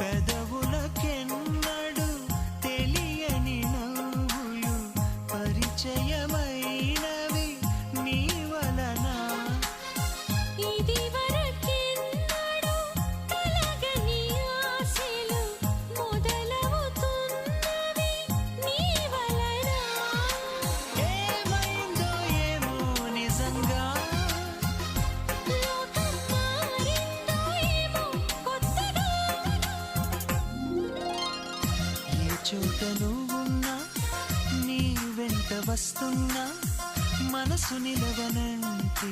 పెదవులకెన్నడు తెలియని నవ్వులు పరిచయమైనవి నీ వలన. ఇదివరకెన్నడు కలగని ఆశలు మొదలవుతున్నవి నీ వలన. ఏమైందో ఏమో నిజంగా, లోకం మారిందో ఏమో కొత్తగా. ఏ చోట నువ్వున్నా నీ వెంట వస్తున్నా మనసు నిలవనంటే